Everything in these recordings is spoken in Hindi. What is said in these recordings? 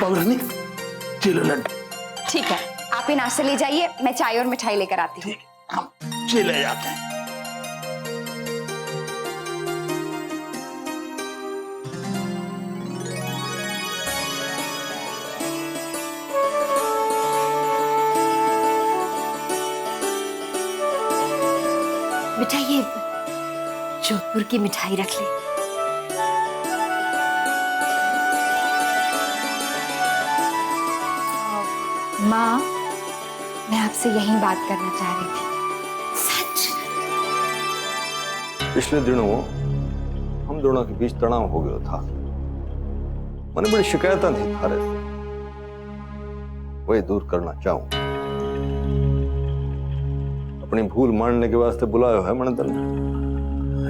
पगड़नी चलो लड्डू। ठीक है, आप ये नाश्ते ले जाइए, मैं चाय और मिठाई लेकर आती हूँ। हम चले जाते हैं। बेटा ये जोधपुर की मिठाई रख ले। माँ, मैं आपसे यही बात करना चाह रही थी। सच? पिछले दिनों हम दोनों के बीच तनाव हो गया था। मैंने बड़ी शिकायतें थी थारे से, वही दूर करना चाहूं। अपनी भूल मानने के वास्ते बुलाया है मैंने तने।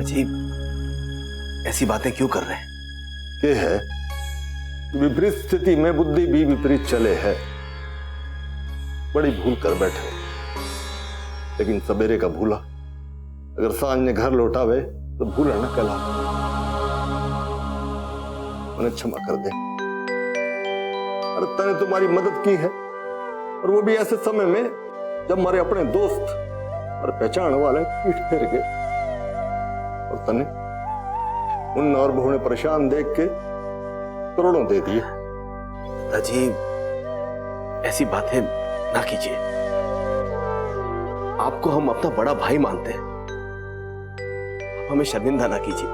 अजीब ऐसी बातें क्यों कर रहे हैं? ये है विपरीत स्थिति में बुद्धि भी विपरीत चले है। बड़ी भूल कर बैठे, लेकिन सवेरे का भूला अगर सांझ ने घर लौटावे तो भूला न कहला। मैंने क्षमा कर दे। अरे तने तुम्हारी मदद की है, और वो भी ऐसे समय में जब हमारे अपने दोस्त और पहचान वाले पीठ फेर गए, और तने मुन्ना और बहू ने परेशान देख के करोड़ों दे दिए। दादाजी ऐसी बातें ना कीजिए। आपको हम अपना बड़ा भाई मानते हैं, आप हमें शर्मिंदा ना कीजिए।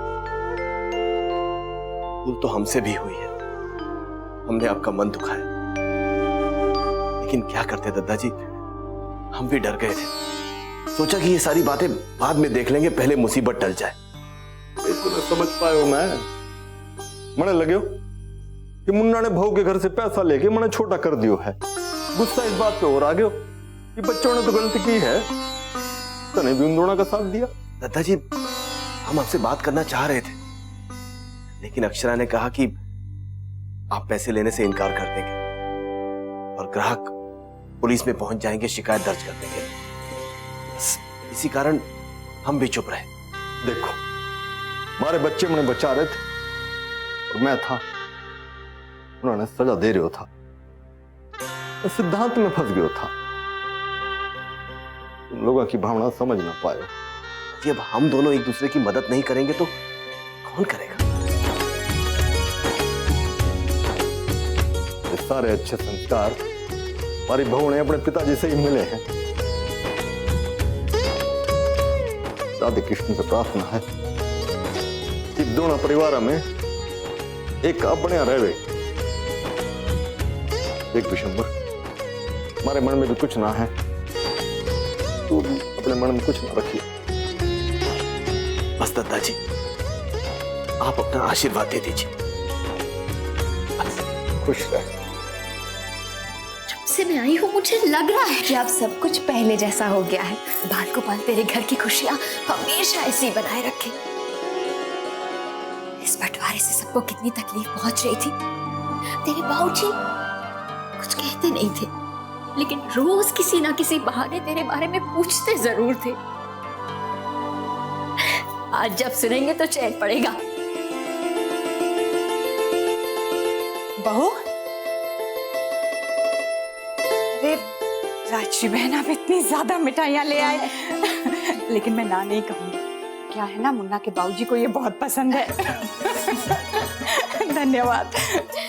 भूल तो हमसे भी हुई है, हमने आपका मन दुखाया, लेकिन क्या करते दादाजी, हम भी डर गए थे। सोचा कि ये सारी बातें बाद में देख लेंगे, पहले मुसीबत टल जाए। इसको मैं समझ पायो। मैंने लगे कि मुन्ना ने बहू के घर से पैसा लेके मैंने छोटा कर दियो है। गुस्सा इस बात पे और आ गयो कि बच्चों ने तो गलती की है, तने भी उन दोनों का साथ दिया। दादाजी हम आपसे बात करना चाह रहे थे, लेकिन अक्षरा ने कहा कि आप पैसे लेने से इनकार कर देंगे और ग्राहक पुलिस में पहुंच जाएंगे, शिकायत दर्ज कर देंगे। इसी कारण हम भी चुप रहे। देखो, हमारे बच्चे मैंने बचा रहे थे और मैं था, उन्होंने सजा दे रहे था, मैं सिद्धांत में फंस गया था। तुम लोगों की भावना समझ ना पाए। जब हम दोनों एक दूसरे की मदद नहीं करेंगे तो कौन करेगा? ये सारे अच्छे संस्कार हमारी बहू ने अपने पिताजी से ही मिले हैं। राधे कृष्ण से प्रार्थना है कि दोनों परिवार में एक अपने रहे। एक विशंबर, हमारे मन में भी कुछ ना है, तू अपने मन में कुछ ना रखिए। बस दादाजी आप अपना आशीर्वाद दे दीजिए। खुश रहे। जब से मैं आई हूँ मुझे लग रहा है कि अब सब कुछ पहले जैसा हो गया है। बाल गोपाल तेरे घर की खुशियां हमेशा ऐसे ही बनाए रखे। इस बंटवारे से सबको कितनी तकलीफ पहुंच रही थी। तेरे बाबूजी कुछ कहते नहीं थे, लेकिन रोज किसी ना किसी बहाने तेरे बारे में पूछते जरूर थे। आज जब सुनेंगे तो चैन पड़ेगा। बहू, अरे राजश्री बहन आप इतनी ज्यादा मिठाइयाँ ले आए, लेकिन मैं ना नहीं कहूंगी। क्या है ना, मुन्ना के बाबूजी को ये बहुत पसंद है। धन्यवाद।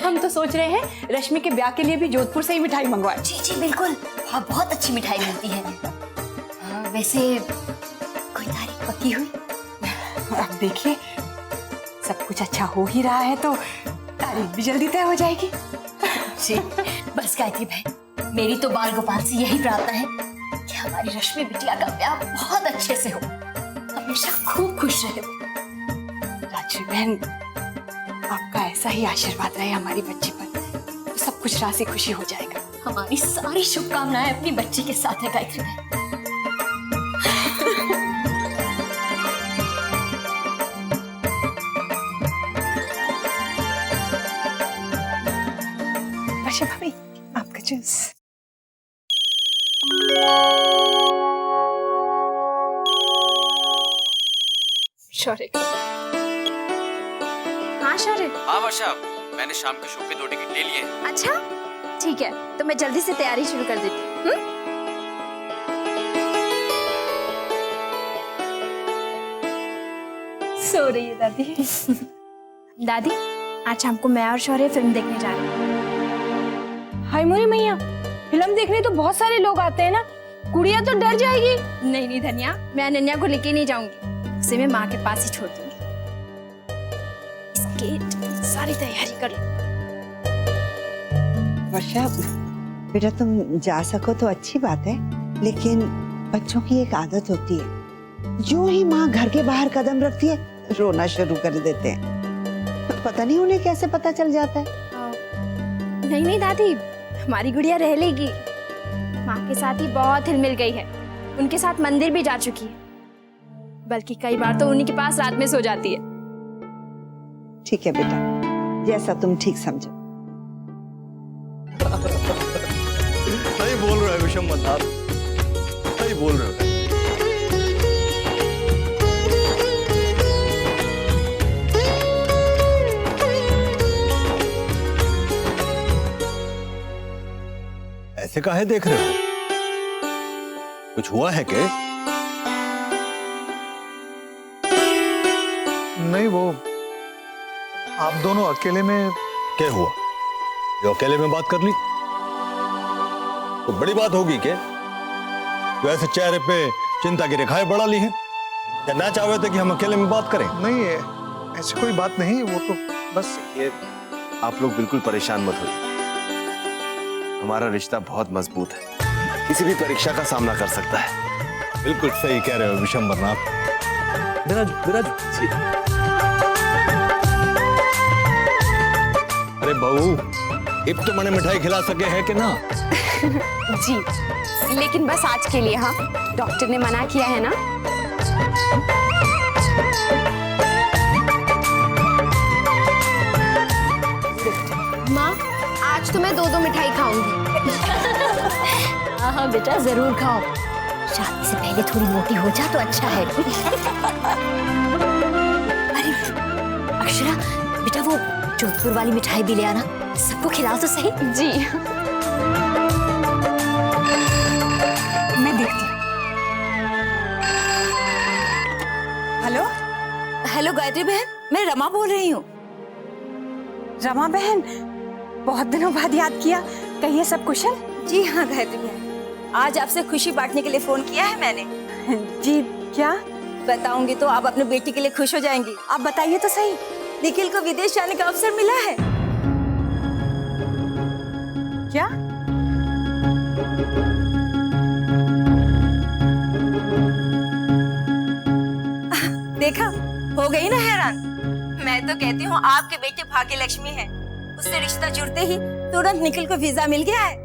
हम तो सोच रहे हैं रश्मि के ब्याह के लिए भी जोधपुर से ही मिठाई मंगवाएं। जी जी बिल्कुल, वहाँ बहुत अच्छी मिठाई मिलती है। वैसे कोई तारीख पक्की हुई? अब देखिए, सब कुछ अच्छा हो ही रहा है तो तारीख भी जल्दी तय हो जाएगी। जी बस गायत्री बहन, मेरी तो बाल गोपाल से यही प्रार्थना है कि हमारी रश्मि बिटिया का ब्याह बहुत अच्छे से हो, हमेशा खूब खुश रहे। राजश्री बहन, आपका ऐसा ही आशीर्वाद रहे हमारी बच्ची पर, तो सब कुछ राशि खुशी हो जाएगा। हमारी सारी शुभकामनाएं अपनी बच्ची के साथ है गायत्री बहन। वर्षा भाभी, आपका जूस। शौर्य। हाँ शौर्य। हाँ वर्षा, मैंने शाम के शो के 2 टिकट ले लिए हैं। अच्छा ठीक है, तो मैं जल्दी से तैयारी शुरू कर देती हूँ। सो रही है दादी। दादी आज शाम को मैं और शौर्य फिल्म देखने जा रहे हैं। हाय मोरी मैया, फिल्म देखने तो बहुत सारे लोग आते हैं ना, गुड़िया तो डर जाएगी। नहीं नहीं धनिया, मैं अनन्या को लेके नहीं जाऊंगी, उसे मैं माँ के पास ही छोड़ दूंगी। इसकी सारी तैयारी कर लो। वर्षा बेटा, तुम जा सको तो अच्छी बात है, लेकिन बच्चों की एक आदत होती है, जो ही माँ घर के बाहर कदम रखती है रोना शुरू कर देते हैं। पता नहीं उन्हें कैसे पता चल जाता है। नहीं नहीं दादी, हमारी गुड़िया रह लेगी। माँ के साथ ही बहुत हिल मिल गई है, उनके साथ मंदिर भी जा चुकी है, बल्कि कई बार तो उन्हीं के पास रात में सो जाती है। ठीक है बेटा, जैसा तुम ठीक समझो। सही बोल रहे हो विषम मल्हार, सही बोल रहे हो। ऐसे काहे देख रहे हो? कुछ हुआ है क्या? नहीं, वो आप दोनों अकेले में। क्या हुआ जो अकेले में बात कर ली? तो बड़ी बात होगी क्या? जो ऐसे चेहरे पे चिंता की रेखाएं बढ़ा ली हैं? या ना चाहते थे कि हम अकेले में बात करें? नहीं, ऐसी कोई बात नहीं, वो तो बस। ये आप लोग बिल्कुल परेशान मत होइए, हमारा रिश्ता बहुत मजबूत है, किसी भी परीक्षा का सामना कर सकता है। बिल्कुल सही कह रहे हो विशंबरनाथ। विराज, विराज। अरे बहू, अब तो मैंने मिठाई खिला सके हैं कि ना? जी, लेकिन बस आज के लिए। हाँ, डॉक्टर ने मना किया है ना। माँ आज तो मैं 2-2 मिठाई खाऊंगी। हाँ हाँ बेटा, जरूर खाओ। शादी से पहले थोड़ी मोटी हो जा तो अच्छा है। अरे अक्षरा बेटा, वो जोधपुर वाली मिठाई भी ले आना, सबको खिलाओ तो सही। जी, मैं देखती हूँ। हेलो हेलो गायत्री बहन, मैं रमा बोल रही हूँ। रमा बहन, बहुत दिनों बाद याद किया, कहिए सब कुशल? जी हाँ गायत्री बहन, आज आपसे खुशी बांटने के लिए फोन किया है मैंने। जी, क्या बताऊंगी तो आप अपने बेटी के लिए खुश हो जाएंगी। आप बताइए तो सही। निखिल को विदेश जाने का अवसर मिला है। क्या? देखा, हो गई ना हैरान। मैं तो कहती हूँ आपके बेटे भाग्य लक्ष्मी है, उससे रिश्ता जुड़ते ही तुरंत निखिल को वीजा मिल गया है।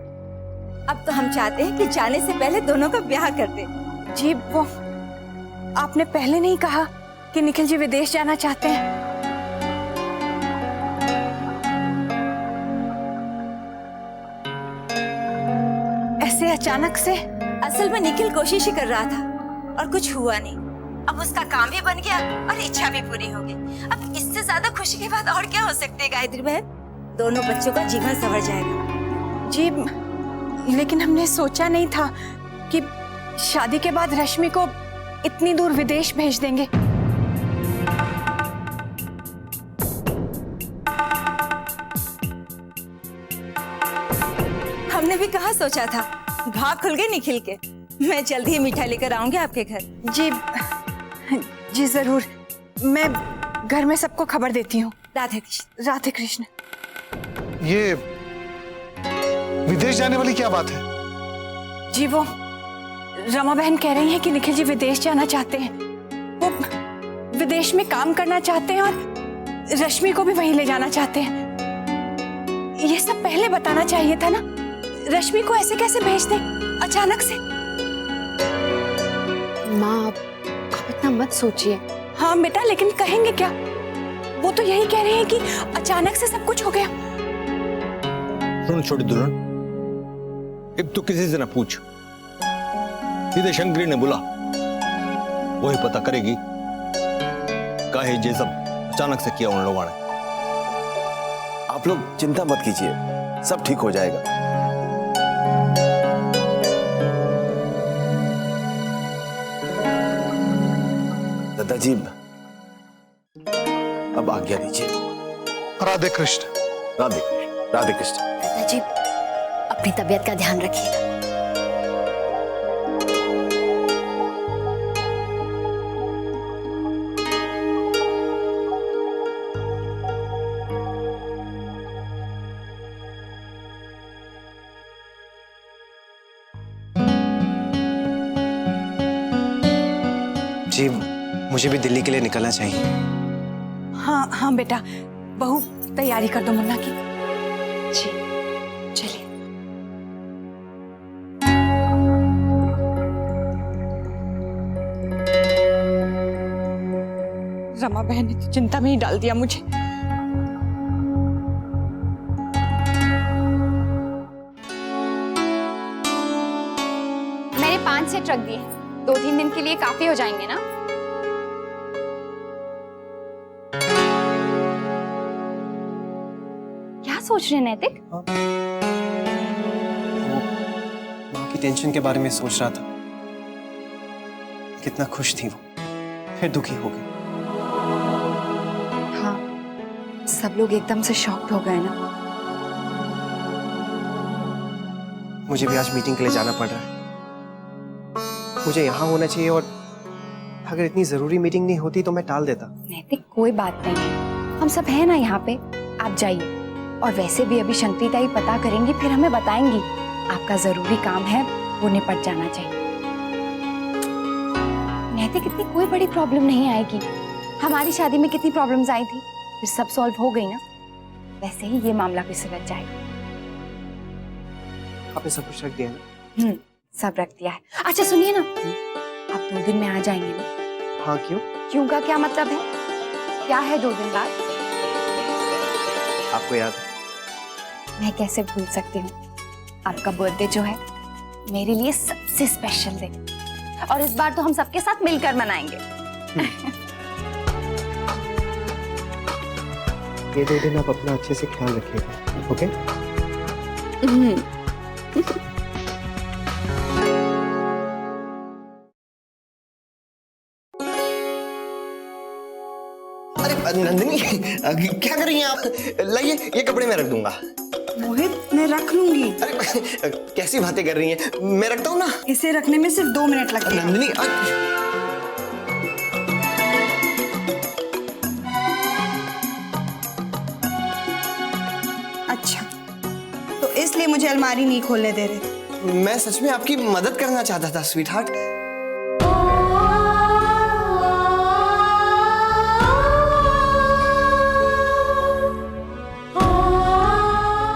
अब तो हम चाहते हैं कि जाने से पहले दोनों का ब्याह कर दें। जी, वो आपने पहले नहीं कहा कि निखिल जी विदेश जाना चाहते हैं? ऐसे अचानक से? असल में निखिल कोशिश ही कर रहा था और कुछ हुआ नहीं। अब उसका काम भी बन गया और इच्छा भी पूरी हो गई। अब इससे ज्यादा खुशी की बात और क्या हो सकती है गायत्री बहन? दोनों बच्चों का जीवन संवर जाएगा। जी, लेकिन हमने सोचा नहीं था कि शादी के बाद रश्मि को इतनी दूर विदेश भेज देंगे। हमने भी कहाँ सोचा था। भाग खुल गए निखिल के। मैं जल्दी ही मिठाई लेकर आऊंगी आपके घर। जी जी जरूर, मैं घर में सबको खबर देती हूँ। राधे कृष्ण। राधे कृष्ण। ये विदेश जाने वाली क्या बात है? जी, वो रमा बहन कह रही हैं कि निखिल जी विदेश जाना चाहते हैं। वो विदेश में काम करना चाहते हैं और रश्मि को भी वहीं ले जाना चाहते हैं। ये सब पहले बताना चाहिए था ना। रश्मि को ऐसे कैसे भेज दें अचानक से? माँ आप इतना मत सोचिए। हाँ बेटा, लेकिन कहेंगे क्या? वो तो यही कह रहे हैं कि अचानक से सब कुछ हो गया। सुन छोटी दुल्हन, अब तो किसी से ना पूछ, सीधे शंकरी ने बुला, वही पता करेगी काहे ये सब अचानक से किया उन लोगों ने। आप लोग चिंता मत कीजिए, सब ठीक हो जाएगा। दादाजी अब आज्ञा दीजिए। राधे कृष्ण। राधे कृष्ण। राधे कृष्ण। दादाजी अपनी तबीयत का ध्यान रखिएगा। जी मुझे भी दिल्ली के लिए निकलना चाहिए। हाँ हाँ बेटा, बहू तैयारी कर दो मुन्ना की। जी चलिए। रमा बहन ने तो चिंता में ही डाल दिया मुझे। मैंने 5 सेट रख दिए हैं, 2-3 दिन के लिए काफी हो जाएंगे ना? क्या सोच रहे हैं नैतिक? माँ की टेंशन के बारे में सोच रहा था। कितना खुश थी वो, फिर दुखी हो गई। हाँ, सब लोग एकदम से शॉक्ड हो गए ना। मुझे भी आज मीटिंग के लिए जाना पड़ रहा है। मुझे यहाँ होना चाहिए और अगर इतनी जरूरी मीटिंग नहीं होती तो मैं टाल देता। नैतिक कोई बात नहीं है, हम सब हैं ना यहाँ पे, आप जाइए। और वैसे भी अभी शंक्रिता ही पता करेंगी, फिर हमें बताएंगी। आपका जरूरी काम है, वो निपट जाना चाहिए। नैतिक इतनी कोई बड़ी प्रॉब्लम नहीं आएगी। हमारी शादी में कितनी प्रॉब्लम्स आई थी, फिर सब सॉल्व हो गई ना। वैसे ही ये मामला भी सुलझ जाएगा। आपने सब कुछ रख दिया ना? सब रख दिया है। अच्छा सुनिए ना, आप 2 दिन में आ जाएंगे ना? हाँ क्यों? क्यों का क्या मतलब है? क्या है 2 दिन बाद? आपको याद? मैं कैसे भूल सकती हूँ। आपका बर्थडे जो है मेरे लिए सबसे स्पेशल डे, और इस बार तो हम सबके साथ मिलकर मनाएंगे। ये 2 दिन आप अपना अच्छे से ख्याल रखिएगा, ओके? अरे नंदिनी, क्या कर रही हैं आप? लाइए, ये कपड़े मैं रख दूंगा। मोहित मैं रख लूंगी। अरे कैसी बातें कर रही हैं? मैं रखता हूँ ना। इसे रखने में सिर्फ 2 मिनट लगते हैं। नंदिनी अच्छा, तो इसलिए मुझे अलमारी नहीं खोलने दे रहे? मैं सच में आपकी मदद करना चाहता था स्वीट हार्ट।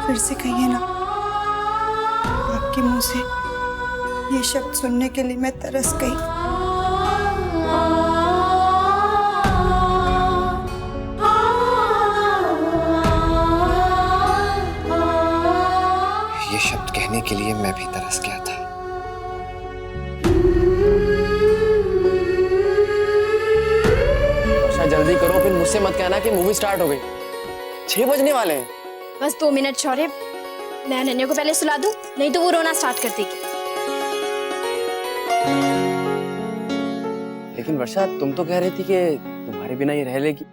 फिर से कहिए ना, आपके मुंह से ये शब्द सुनने के लिए मैं तरस गई। ये शब्द कहने के लिए मैं भी तरस गया था। जल्दी करो, फिर मुझसे मत कहना कि मूवी स्टार्ट हो गई। 6 बजने वाले हैं। बस 2 मिनट शौर्य, मैं अनन्या को पहले सुला दूं, नहीं तो वो रोना स्टार्ट कर देगी। लेकिन वर्षा, तुम तो कह रही थी कि तुम्हारे बिना ही रह लेगी।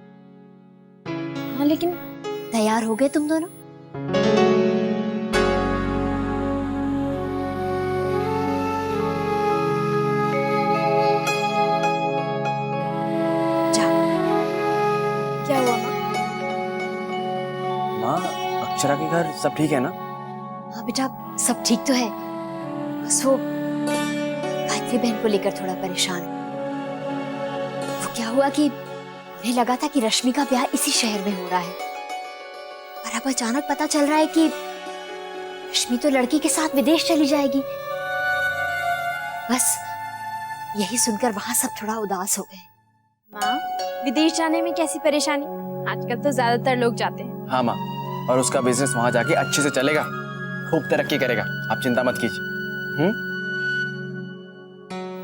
हाँ लेकिन तैयार हो गए तुम दोनों? क्या हुआ माँ, अक्षरा के घर सब ठीक है ना? हाँ बेटा, सब ठीक तो है, बस वो गायत्री बहन को लेकर थोड़ा परेशान हूँ। वो क्या हुआ कि उन्हें लगा था कि रश्मि का ब्याह इसी शहर में हो रहा है, पर अब अचानक पता चल रहा है कि रश्मि तो लड़की के साथ विदेश चली जाएगी। बस यही सुनकर वहां सब थोड़ा उदास हो गए। माँ, विदेश जाने में कैसी परेशानी? आजकल तो ज्यादातर लोग जाते हैं। हाँ माँ, और उसका बिजनेस वहां जाके अच्छे से चलेगा, खूब तरक्की करेगा, आप चिंता मत कीजिए।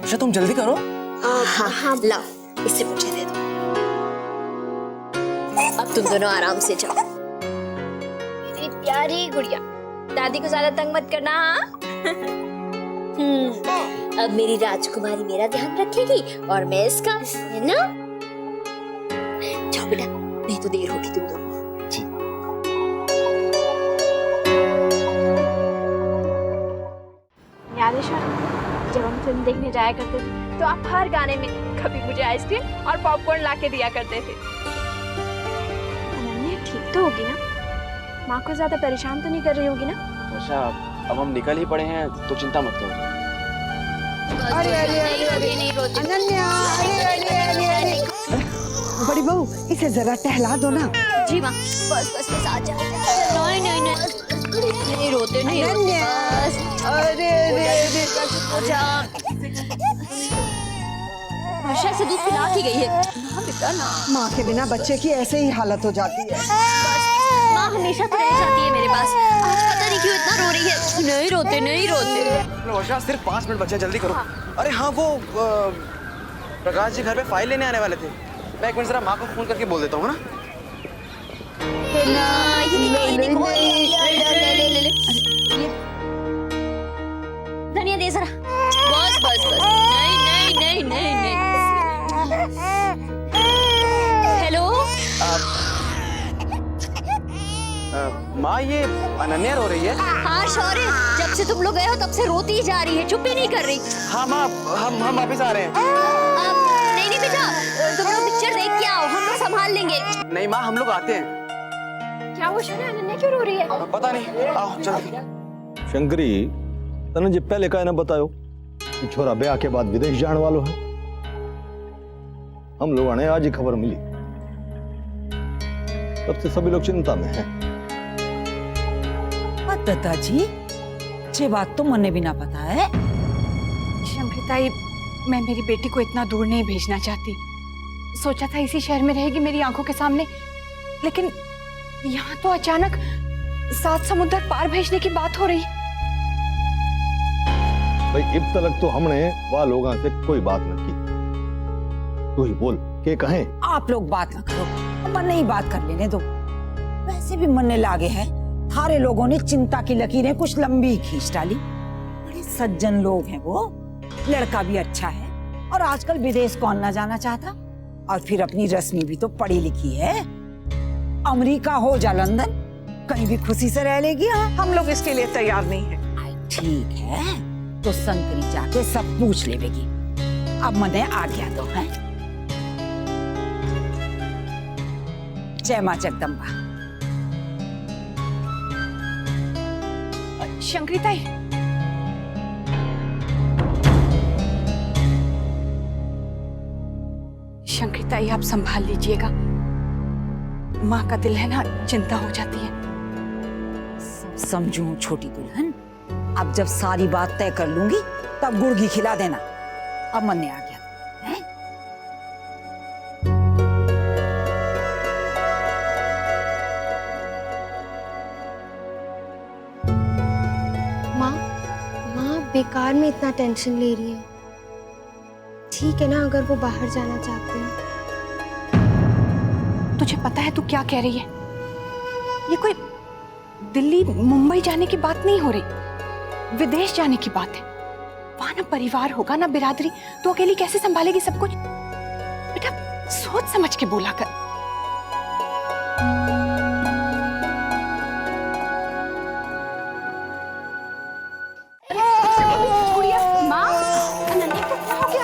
अच्छा तुम जल्दी करो। हाँ हाँ, लाओ इसे मुझे दे दो। अब तुम दोनों आराम से जाओ। गुड़िया रे गुड़िया, दादी को ज्यादा तंग मत करना हाँ? अब मेरी राजकुमारी मेरा ध्यान रखेगी और मैं इसका, है ना? जाओ बेटा, नहीं तो देर होगी तुम दोनों। याद है शौर्य, जब हम फिल्म देखने जाया करते थे तो आप हर गाने में कभी मुझे आइसक्रीम और पॉपकॉर्न ला के दिया करते थे। अनन्या ठीक तो होगी ना? माँ को ज्यादा परेशान तो नहीं कर रही होगी ना? अच्छा, अब हम निकल ही पड़े हैं तो चिंता मत करो। अरे अरे अरे अरे अनन्या, अरे अरे अरे अरे बड़ी बहू, इसे जरा टहला दो ना। जी माँ, बस बस बस आ जा। नहीं नहीं नहीं रोते नहीं रोते, बस। अरे अरे अरे वर्षा से दूध पिला की गई है ना बेटा ना। माँ के बिना बच्चे की ऐसे ही हालत हो जाती है। माँ हमेशा तो रह जाती है मेरे पास, आज पता नहीं क्यों इतना रो रही है। नहीं रोते नहीं रोते। वर्षा, सिर्फ 5 मिनट बचे, जल्दी करो। अरे हाँ, वो प्रकाश जी घर पे फाइल लेने आने वाले थे। मैं एक मिनट जरा माँ को फोन करके बोल देता हूँ ना। धनिया दे जरा। बस बस बस। नहीं नहीं नहीं नहीं नहीं। हेलो माँ, ये अनन्या रो रही है। हाँ शौर्य, जब से तुम लोग गए हो तब से रोती ही जा रही है, चुप ही नहीं कर रही। हाँ माँ, हम वापस आ रहे हैं। नहीं नहीं बेटा, तुम लोग पिक्चर देख के आओ, हम लोग संभाल लेंगे। नहीं माँ, हम लोग आते हैं। क्या वो शौर्य, अनन्या क्यों रो रही है? पता नहीं, आओ जल्दी। शंकरी, तने जी पहले का ना बतायो कि छोरा ब्याह के बाद विदेश जाने वालों है। हम लोगों ने आज ही खबर मिली, तब से सभी लोग चिंता में हैं। दादाजी, ये बात तो मन्ने भी ना पता है। शंकरिताई, मैं मेरी बेटी को इतना दूर नहीं भेजना चाहती। सोचा था इसी शहर में रहेगी मेरी आंखों के सामने, लेकिन यहाँ तो अचानक 7 समुद्र पार भेजने की बात हो रही। भाई अब तक तो हमने वह लोगों से कोई बात न की। तू ही बोल के कहें। आप लोग बात ना करो, मन्ने ही बात कर लेने दो। वैसे भी मन्ने लागे है, सारे लोगों ने चिंता की लकीरें कुछ लंबी खींच डाली। बड़े सज्जन लोग हैं वो, लड़का भी अच्छा है और आजकल विदेश कौन ना जाना चाहता। और फिर अपनी रश्मि भी तो पढ़ी लिखी है, अमेरिका हो जा लंदन, कहीं भी खुशी से रह लेगी। हाँ, हम लोग इसके लिए तैयार नहीं है। ठीक है, तो शंकरी जाके सब पूछ लेगी। अब मने आ गया तो है। जय मां जगदम्बा। शंकरिताई, शंकरिताई आप संभाल लीजिएगा, माँ का दिल है ना, चिंता हो जाती है। सब समझू छोटी दुल्हन, अब जब सारी बात तय कर लूंगी तब गुड़ घी खिला देना। अब मन्ने आ गया है। माँ, माँ बेकार में इतना टेंशन ले रही है। ठीक है ना, अगर वो बाहर जाना चाहते हैं। तुझे पता है तू क्या कह रही है? ये कोई दिल्ली मुंबई जाने की बात नहीं हो रही, विदेश जाने की बात है। वहां ना परिवार होगा ना बिरादरी, तो अकेली कैसे संभालेगी सब कुछ? बेटा सोच समझ के बोला कर।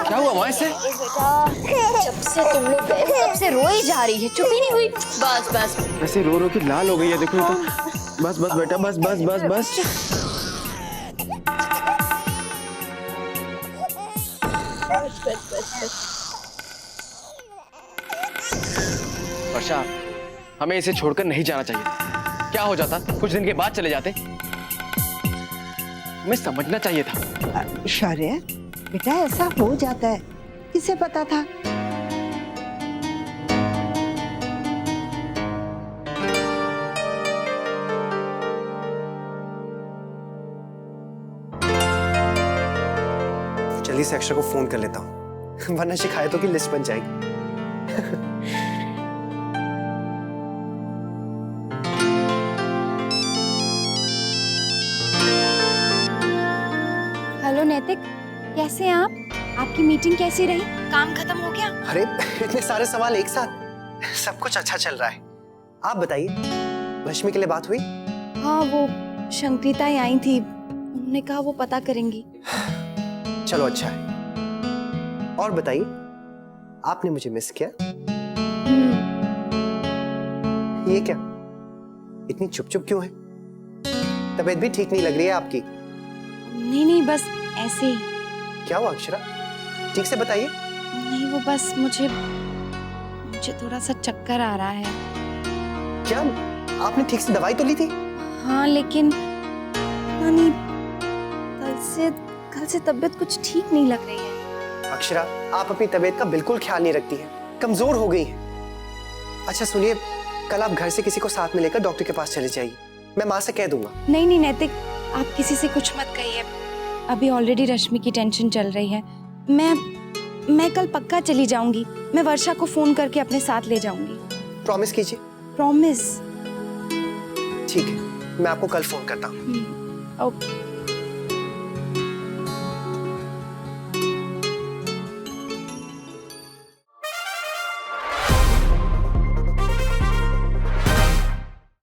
क्या हुआ माँ इससे? जब से तुम लोग गए हो तब से रो ही जा रही है, चुप ही नहीं हुई। बस बस ऐसे रो रो के लाल हो गई है, देखो ये तो। बस बस बेटा, बस बस बस बस। वर्षा, हमें इसे छोड़कर नहीं जाना चाहिए। क्या हो जाता कुछ दिन के बाद चले जाते? हमें समझना चाहिए था। शौर्य बेटा, ऐसा हो जाता है, किसे पता था? जल्दी से अक्षर को फोन कर लेता हूँ, वरना शिकायतों की लिस्ट बन जाएगी। नैतिक, कैसे हैं आप? आपकी मीटिंग कैसी रही? काम खत्म हो गया? अरे इतने सारे सवाल एक साथ, सब कुछ अच्छा चल रहा है। आप बताइए, रश्मि के लिए बात हुई? हाँ, वो शंक्रिताएं आई थी, उन्होंने कहा वो पता करेंगी। चलो अच्छा है। और बताइए, आपने मुझे मिस किया? ये क्या, इतनी चुप चुप क्यों है? तबीयत भी ठीक नहीं लग रही है आपकी। नहीं, बस ऐसे ही। क्या हुआ अक्षरा, ठीक से बताइए। नहीं, वो बस मुझे थोड़ा सा चक्कर आ रहा है। क्या आपने ठीक से दवाई तो ली थी? हाँ, लेकिन नानी, कल से तबीयत कुछ ठीक नहीं लग रही है। अक्षरा, आप अपनी तबीयत का बिल्कुल ख्याल नहीं रखती हैं, कमजोर हो गई हैं। अच्छा सुनिए, कल आप घर से किसी को साथ में लेकर डॉक्टर के पास चले जाइए, मैं माँ से कह दूंगा। नहीं नैतिक, आप किसी से कुछ मत कहिए। अभी ऑलरेडी रश्मि की टेंशन चल रही है। मैं कल पक्का चली जाऊंगी। मैं वर्षा को फोन करके अपने साथ ले जाऊंगी। प्रॉमिस कीजिए। प्रॉमिस। ठीक है, मैं आपको कल फोन करता हूँ। ओके।